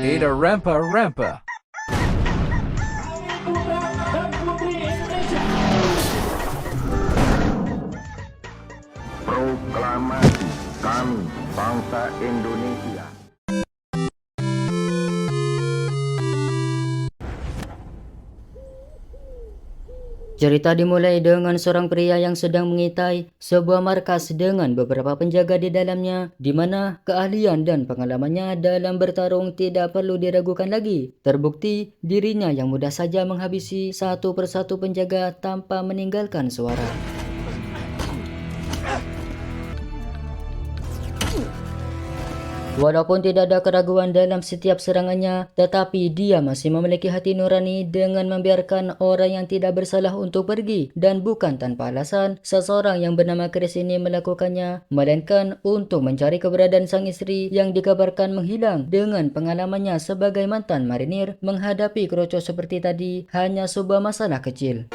Ada Rampa Rampa. Proklamasi kami bangsa Indonesia. Cerita dimulai dengan seorang pria yang sedang mengintai sebuah markas dengan beberapa penjaga di dalamnya, di mana keahlian dan pengalamannya dalam bertarung tidak perlu diragukan lagi. Terbukti dirinya yang mudah saja menghabisi satu persatu penjaga tanpa meninggalkan suara. Walaupun tidak ada keraguan dalam setiap serangannya, tetapi dia masih memiliki hati nurani dengan membiarkan orang yang tidak bersalah untuk pergi. Dan bukan tanpa alasan, seseorang yang bernama Chris ini melakukannya, melainkan untuk mencari keberadaan sang istri yang dikabarkan menghilang. Dengan pengalamannya sebagai mantan marinir, menghadapi keroco seperti tadi hanya sebuah masalah kecil.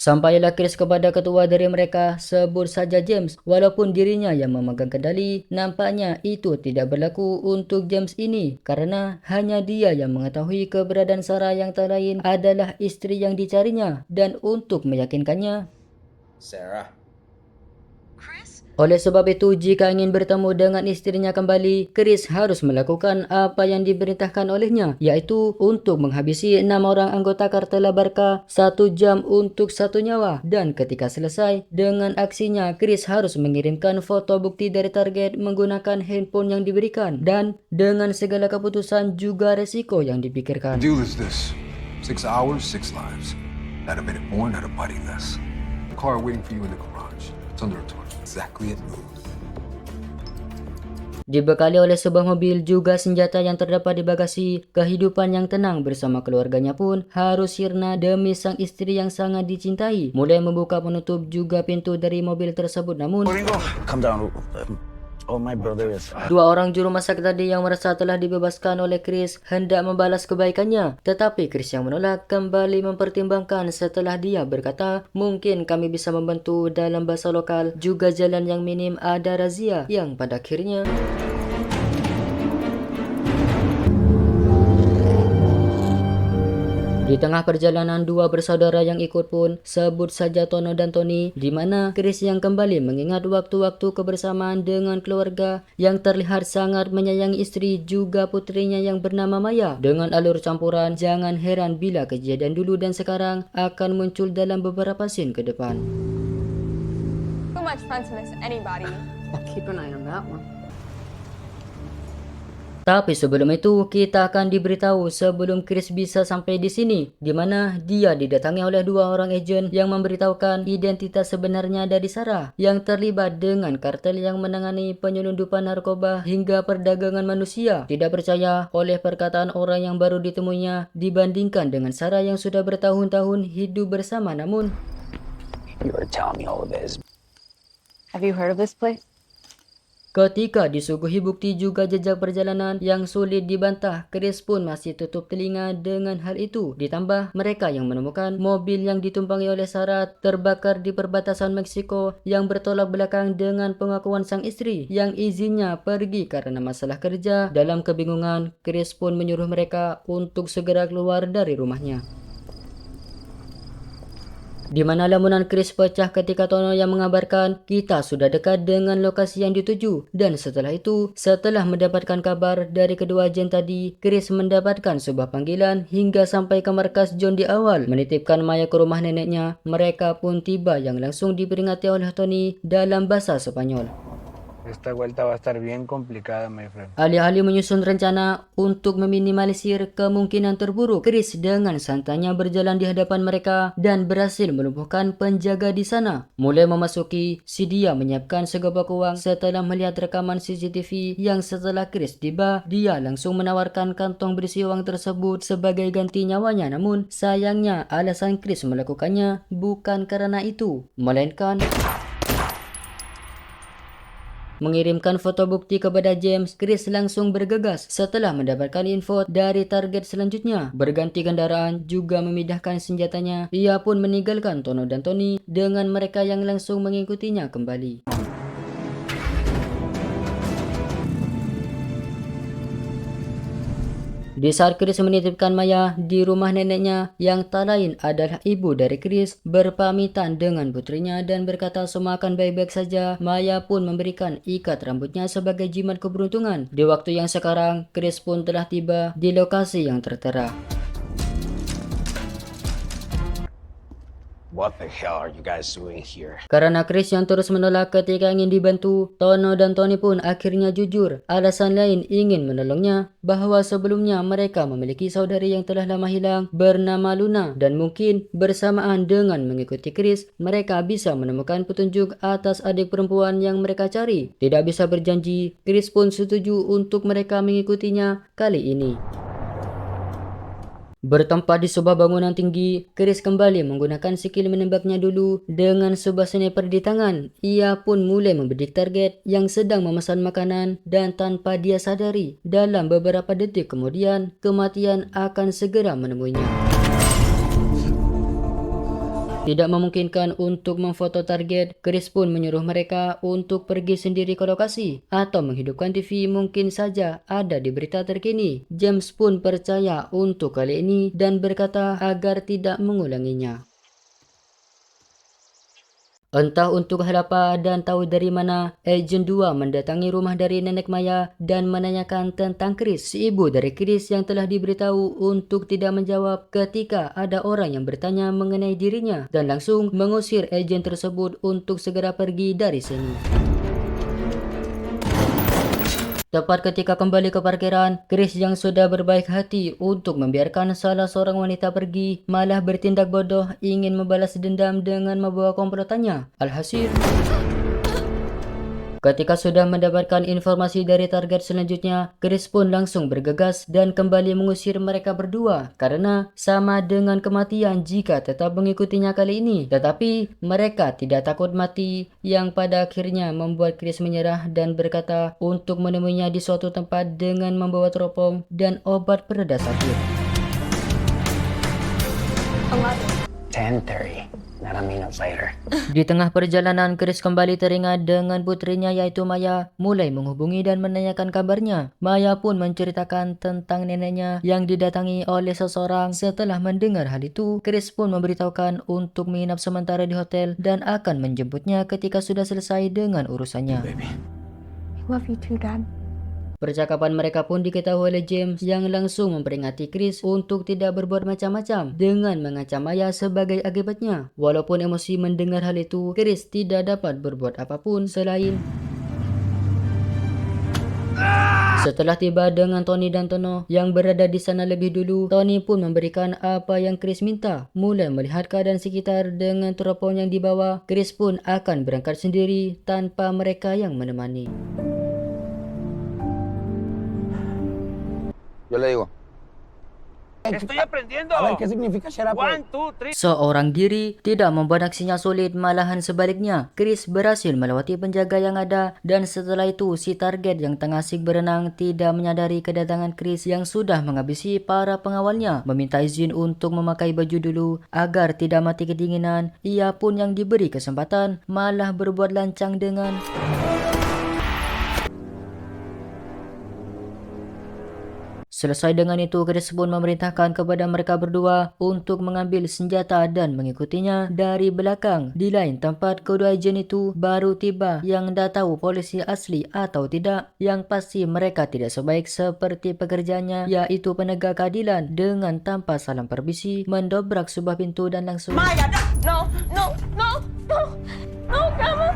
Sampailah Chris kepada ketua dari mereka, sebut saja James. Walaupun dirinya yang memegang kendali, nampaknya itu tidak berlaku untuk James ini, karena hanya dia yang mengetahui keberadaan Sarah yang tak lain adalah istri yang dicarinya. Dan untuk meyakinkannya, Sarah. oleh sebab itu, jika ingin bertemu dengan istrinya kembali, Chris harus melakukan apa yang diperintahkan olehnya, yaitu untuk menghabisi 6 orang anggota kartel Barca 1 jam untuk 1 nyawa. Dan ketika selesai dengan aksinya, Chris harus mengirimkan foto bukti dari target menggunakan handphone yang diberikan, dan dengan segala keputusan juga resiko yang dipikirkan. The deal is this. 6 hours, 6 lives. Not a minute more, not a body less. The car waiting for you in the garage. It's under a torch. Exactly at noon. Dibekali oleh sebuah mobil juga senjata yang terdapat di bagasi, kehidupan yang tenang bersama keluarganya pun harus sirna demi sang istri yang sangat dicintai. Mulai membuka penutup juga pintu dari mobil tersebut, namun Come down. Oh, my brother is. dua orang juru masak tadi yang merasa telah dibebaskan oleh Chris hendak membalas kebaikannya. Tetapi Chris yang menolak kembali mempertimbangkan setelah dia berkata, mungkin kami bisa membantu dalam bahasa lokal, juga jalan yang minim ada razia, yang pada akhirnya di tengah perjalanan dua bersaudara yang ikut pun, sebut saja Tono dan Tony, di mana Chris yang kembali mengingat waktu-waktu kebersamaan dengan keluarga yang terlihat sangat menyayangi istri juga putrinya yang bernama Maya. Dengan alur campuran, jangan heran bila kejadian dulu dan sekarang akan muncul dalam beberapa scene ke depan. Too much fun to miss anybody. Keep an eye on that one. Tapi sebelum itu, kita akan diberitahu sebelum Chris bisa sampai di sini, di mana dia didatangi oleh dua orang agen yang memberitahukan identitas sebenarnya dari Sarah, yang terlibat dengan kartel yang menangani penyelundupan narkoba hingga perdagangan manusia. Tidak percaya oleh perkataan orang yang baru ditemuinya dibandingkan dengan Sarah yang sudah bertahun-tahun hidup bersama. Namun, You were telling me all of this. Have you heard of this place? ketika disuguhi bukti juga jejak perjalanan yang sulit dibantah, Chris pun masih tutup telinga dengan hal itu. Ditambah mereka yang menemukan mobil yang ditumpangi oleh Sarah terbakar di perbatasan Meksiko yang bertolak belakang dengan pengakuan sang istri yang izinnya pergi karena masalah kerja. Dalam kebingungan, Chris pun menyuruh mereka untuk segera keluar dari rumahnya. Di mana lamunan Chris pecah ketika Tono yang mengabarkan kita sudah dekat dengan lokasi yang dituju. Dan setelah itu, setelah mendapatkan kabar dari kedua agen tadi, Chris mendapatkan sebuah panggilan hingga sampai ke markas John di awal, menitipkan Maya ke rumah neneknya. Mereka pun tiba yang langsung diperingati oleh Tony dalam bahasa Spanyol. Esta vuelta va a estar bien complicada, my friend. Alih-alih menyusun rencana untuk meminimalisir kemungkinan terburuk, Chris dengan santainya berjalan di hadapan mereka dan berhasil melumpuhkan penjaga di sana. Mulai memasuki, si dia menyiapkan segobak uang setelah melihat rekaman CCTV yang setelah Chris tiba, dia langsung menawarkan kantong berisi uang tersebut sebagai ganti nyawanya. Namun, sayangnya alasan Chris melakukannya bukan karena itu, melainkan mengirimkan foto bukti kepada James. Chris langsung bergegas setelah mendapatkan info dari target selanjutnya. Berganti kendaraan juga memindahkan senjatanya. Ia pun meninggalkan Tono dan Tony dengan mereka yang langsung mengikutinya kembali. Di saat Chris menitipkan Maya di rumah neneknya yang tak lain adalah ibu dari Chris, berpamitan dengan putrinya dan berkata semua akan baik-baik saja, Maya pun memberikan ikat rambutnya sebagai jimat keberuntungan. Di waktu yang sekarang, Chris pun telah tiba di lokasi yang tertera. What the hell are you guys doing here? Karena Chris yang terus menolak ketika ingin dibantu, Tono dan Tony pun akhirnya jujur. Alasan lain ingin menolongnya bahwa sebelumnya mereka memiliki saudari yang telah lama hilang bernama Luna, dan mungkin bersamaan dengan mengikuti Chris, mereka bisa menemukan petunjuk atas adik perempuan yang mereka cari. Tidak bisa berjanji, Chris pun setuju untuk mereka mengikutinya kali ini. Bertempat di sebuah bangunan tinggi, Chris kembali menggunakan skill menembaknya dulu dengan sebuah sniper di tangan. Ia pun mulai membidik target yang sedang memesan makanan dan tanpa dia sadari, dalam beberapa detik kemudian, kematian akan segera menemuinya. Tidak memungkinkan untuk memfoto target, Chris pun menyuruh mereka untuk pergi sendiri ke lokasi atau menghidupkan TV mungkin saja ada di berita terkini. James pun percaya untuk kali ini dan berkata agar tidak mengulanginya. Entah untuk hal apa dan tahu dari mana, Agent 2 mendatangi rumah dari nenek Maya dan menanyakan tentang Chris, si ibu dari Chris yang telah diberitahu untuk tidak menjawab ketika ada orang yang bertanya mengenai dirinya, dan langsung mengusir agen tersebut untuk segera pergi dari sini. Tepat ketika kembali ke parkiran, Chris yang sudah berbaik hati untuk membiarkan salah seorang wanita pergi, malah bertindak bodoh ingin membalas dendam dengan membawa komplotannya. Alhasil, ketika sudah mendapatkan informasi dari target selanjutnya, Chris pun langsung bergegas dan kembali mengusir mereka berdua karena sama dengan kematian jika tetap mengikutinya kali ini. Tetapi mereka tidak takut mati, yang pada akhirnya membuat Chris menyerah dan berkata untuk menemuinya di suatu tempat dengan membawa teropong dan obat pereda sakit. 10:30. Not a minute later. Di tengah perjalanan, Chris kembali teringat dengan putrinya yaitu Maya, mulai menghubungi dan menanyakan kabarnya. Maya pun menceritakan tentang neneknya yang didatangi oleh seseorang. Setelah mendengar hal itu, Chris pun memberitahukan untuk menginap sementara di hotel dan akan menjemputnya ketika sudah selesai dengan urusannya. Baby. I love you too, Dad. Percakapan mereka pun diketahui oleh James yang langsung memperingati Chris untuk tidak berbuat macam-macam dengan mengancam Maya sebagai akibatnya. Walaupun emosi mendengar hal itu, Chris tidak dapat berbuat apapun selain setelah tiba dengan Tony dan Tono yang berada di sana lebih dulu, Tony pun memberikan apa yang Chris minta. Mulai melihat keadaan sekitar dengan teropong yang dibawa, Chris pun akan berangkat sendiri tanpa mereka yang menemani. Yo le digo, Estoy aprendiendo. a ver qué significa shut up. 1, 2, 3. Seorang diri tidak membuat aksinya sulit, malahan sebaliknya. Chris berhasil melewati penjaga yang ada dan setelah itu si target yang tengah asik berenang tidak menyadari kedatangan Chris yang sudah menghabisi para pengawalnya. Meminta izin untuk memakai baju dulu agar tidak mati kedinginan. Ia pun yang diberi kesempatan malah berbuat lancang dengan Selesai dengan itu, Chris pun memerintahkan kepada mereka berdua untuk mengambil senjata dan mengikutinya dari belakang. Di lain tempat, kedua agen itu baru tiba yang tak tahu polisi asli atau tidak. Yang pasti mereka tidak sebaik seperti pekerjaannya, yaitu penegak keadilan. Dengan tanpa salam permisi, mendobrak sebuah pintu dan langsung Maya, no, no, no, no, no, kamu.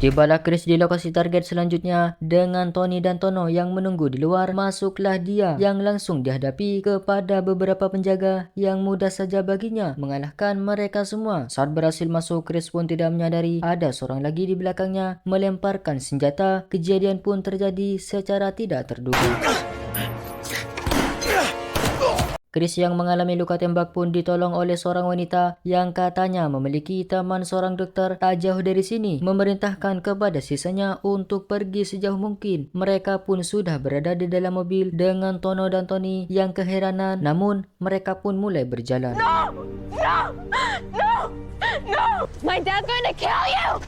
Tibalah Chris di lokasi target selanjutnya dengan Tony dan Tono yang menunggu di luar. Masuklah dia yang langsung dihadapi kepada beberapa penjaga yang mudah saja baginya mengalahkan mereka semua. Saat berhasil masuk, Chris pun tidak menyadari ada seorang lagi di belakangnya melemparkan senjata. Kejadian pun terjadi secara tidak terduga. Chris yang mengalami luka tembak pun ditolong oleh seorang wanita yang katanya memiliki teman seorang dokter tak jauh dari sini, memerintahkan kepada sisanya untuk pergi sejauh mungkin. Mereka pun sudah berada di dalam mobil dengan Tono dan Tony yang keheranan, namun mereka pun mulai berjalan. No, no, no, no. My dad's going to kill you.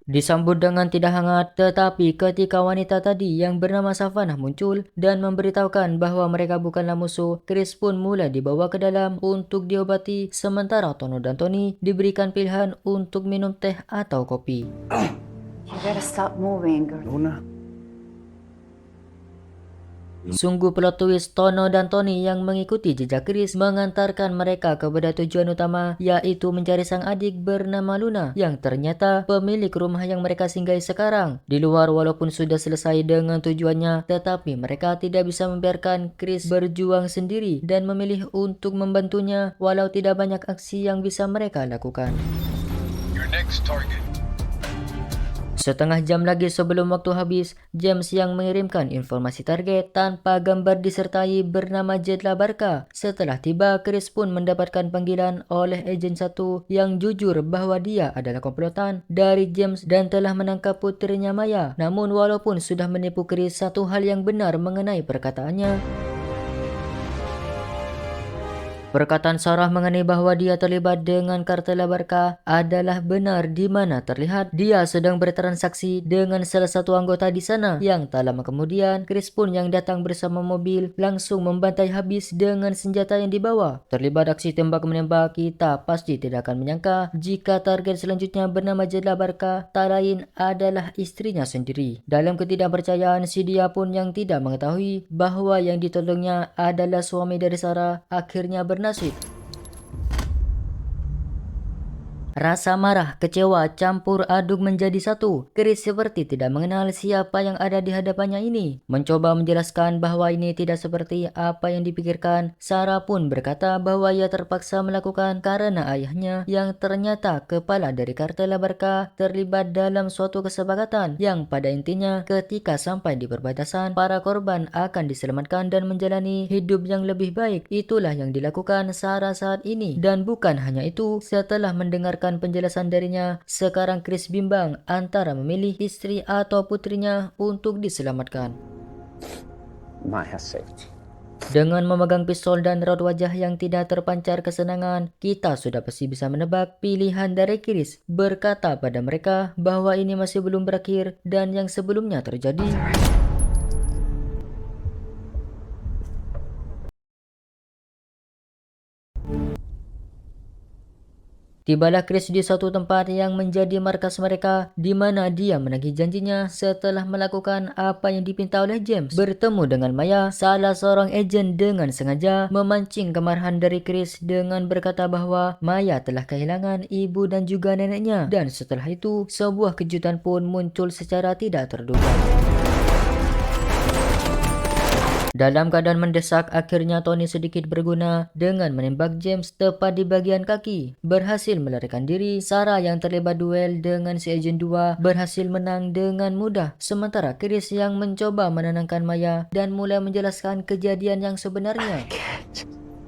Disambut dengan tidak hangat, tetapi ketika wanita tadi yang bernama Savannah muncul dan memberitahukan bahwa mereka bukanlah musuh, Chris pun mulai dibawa ke dalam untuk diobati, sementara Tono dan Tony diberikan pilihan untuk minum teh atau kopi. You better stop moving, girl. Luna. Sungguh plot twist, Tono dan Tony yang mengikuti jejak Chris mengantarkan mereka kepada tujuan utama, yaitu mencari sang adik bernama Luna yang ternyata pemilik rumah yang mereka singgahi sekarang. Di luar walaupun sudah selesai dengan tujuannya, tetapi mereka tidak bisa membiarkan Chris berjuang sendiri dan memilih untuk membantunya walau tidak banyak aksi yang bisa mereka lakukan. Your next target. Setengah jam lagi sebelum waktu habis, James yang mengirimkan informasi target tanpa gambar disertai bernama Jedla Barca. Setelah tiba, Chris pun mendapatkan panggilan oleh agen 1 yang jujur bahwa dia adalah komplotan dari James dan telah menangkap putrinya Maya. Namun walaupun sudah menipu Chris, satu hal yang benar mengenai perkataannya. Perkataan Sarah mengenai bahwa dia terlibat dengan kartel Barca adalah benar, di mana terlihat dia sedang bertransaksi dengan salah satu anggota di sana yang tak lama kemudian Chris pun yang datang bersama mobil langsung membantai habis dengan senjata yang dibawa. Terlibat aksi tembak-menembak, kita pasti tidak akan menyangka jika target selanjutnya bernama Jedla Barca tak lain adalah istrinya sendiri. Dalam ketidakpercayaan, si dia pun yang tidak mengetahui bahwa yang ditolongnya adalah suami dari Sarah akhirnya bernasib. Rasa marah, kecewa, campur aduk menjadi satu. Chris seperti tidak mengenal siapa yang ada di hadapannya ini. Mencoba menjelaskan bahwa ini tidak seperti apa yang dipikirkan, Sarah pun berkata bahwa ia terpaksa melakukan karena ayahnya yang ternyata kepala dari kartel Barca terlibat dalam suatu kesepakatan yang pada intinya ketika sampai di perbatasan, para korban akan diselamatkan dan menjalani hidup yang lebih baik. Itulah yang dilakukan Sarah saat ini. Dan bukan hanya itu, setelah mendengarkan penjelasan darinya, sekarang Chris bimbang antara memilih istri atau putrinya untuk diselamatkan. Maya saved. Dengan memegang pistol dan raut wajah yang tidak terpancar kesenangan, kita sudah pasti bisa menebak pilihan dari Chris. Berkata pada mereka bahwa ini masih belum berakhir dan yang sebelumnya terjadi. Tibalah Chris di suatu tempat yang menjadi markas mereka, di mana dia menagih janjinya setelah melakukan apa yang dipinta oleh James. Bertemu dengan Maya, salah seorang agen dengan sengaja memancing kemarahan dari Chris dengan berkata bahwa Maya telah kehilangan ibu dan juga neneknya. Dan setelah itu, sebuah kejutan pun muncul secara tidak terduga. Dalam keadaan mendesak, akhirnya Tony sedikit berguna dengan menembak James tepat di bagian kaki. Berhasil melarikan diri, Sarah yang terlibat duel dengan si agen 2 berhasil menang dengan mudah. Sementara Chris yang mencoba menenangkan Maya dan mulai menjelaskan kejadian yang sebenarnya.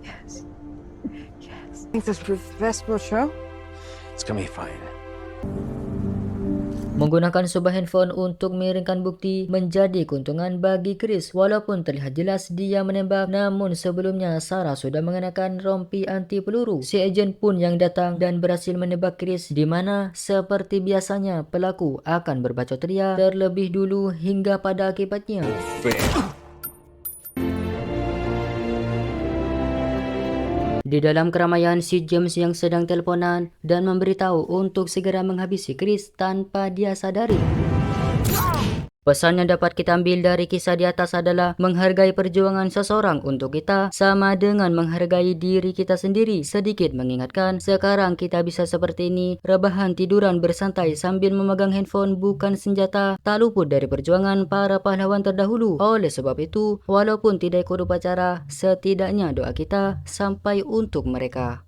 Yes. Think this is the best show? It's gonna be fine. Menggunakan sebuah handphone untuk mengirimkan bukti menjadi keuntungan bagi Chris. Walaupun terlihat jelas dia menembak, namun sebelumnya Sarah sudah mengenakan rompi anti peluru. Si agen pun yang datang dan berhasil menembak Chris, di mana seperti biasanya pelaku akan berbacot ria terlebih dulu hingga pada akibatnya. Di dalam keramaian, si James yang sedang teleponan dan memberitahu untuk segera menghabisi Chris tanpa dia sadari. Pesan yang dapat kita ambil dari kisah di atas adalah menghargai perjuangan seseorang untuk kita sama dengan menghargai diri kita sendiri. Sedikit mengingatkan, sekarang kita bisa seperti ini, rebahan tiduran bersantai sambil memegang handphone bukan senjata, tak luput dari perjuangan para pahlawan terdahulu. Oleh sebab itu, walaupun tidak ikut upacara, setidaknya doa kita sampai untuk mereka.